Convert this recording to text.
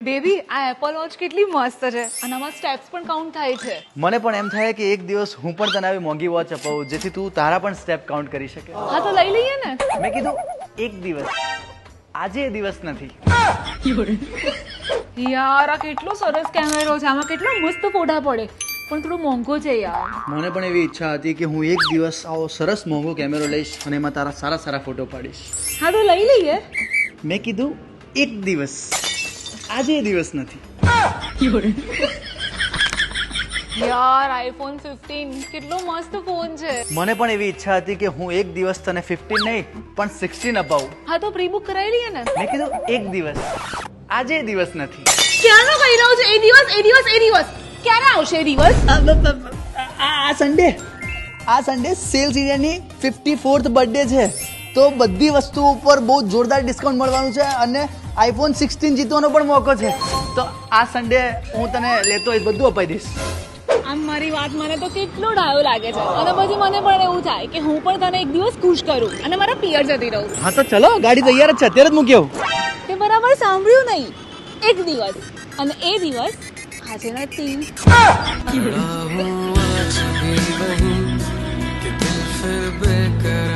Baby આ Apple watch કેટલી મસ્ત છે અને આમાં સ્ટેપ્સ પણ કાઉન્ટ થાય છે. મને પણ એમ થાય કે એક દિવસ હું પણ તને આવી મોંઘી વોચ અપાવું જેથી તું તારા પણ સ્ટેપ કાઉન્ટ કરી શકે. હા તો લઈ લઈએ ને. મેં કીધું એક દિવસ, આજે એ દિવસ નથી. યાર આ કેટલો સરસ કેમેરો છે, આમાં કેટલા મસ્ત ફોટા પડે, પણ થોડો મોંઘો છે યાર. મને પણ એવી ઈચ્છા હતી કે હું એક દિવસ આવો સરસ મોંઘો કેમેરો લઈશ અને એમાં તારા સારા સારા ફોટો પાડીશ. હા તો લઈ લઈએ. મેં કીધું એક દિવસ, આજે એ દિવસ નથી. યાર આઈફોન 15 કેટલો મસ્ત ફોન છે. મને પણ એવી ઈચ્છા હતી કે હું એક દિવસ તને 15 નહીં પણ 16 અપાવું. હા તો પ્રી બુક કરાવી લઈએ ને. મેં કીધું એક દિવસ, આજે એ દિવસ નથી. ક્યારનો કહી રહ્યો છે એ દિવસ એ દિવસ એ દિવસ? ક્યારે આવશે એ દિવસ? આ સન્ડે સેલ સિઝનની 54th બર્થડે છે, તો બધી વસ્તુ ઉપર બહુ જોરદાર ડિસ્કાઉન્ટ મળવાનું છે અને આઈફોન 16 જીતવાનો પણ મોકો છે. તો આ સન્ડે હું તને લેતો હોઈશ, બધું અપાઈ દઈશ. આમ મારી વાત મને તો કેટલો ડાયો લાગે છે અને પછી મને પણ એવું થાય કે હું પણ તને એક દિવસ ખુશ કરું અને મારા પિયર જતી રહું. હા તો ચલો, ગાડી તૈયાર જ છે, અત્યારે જ મૂકી આવું. તે બરાબર સાંભળ્યું નહીં. એક દિવસ અને એ દિવસ આજે નથી. खड़ा हूँ आज भी वहीं कि दिल फिर बेकरार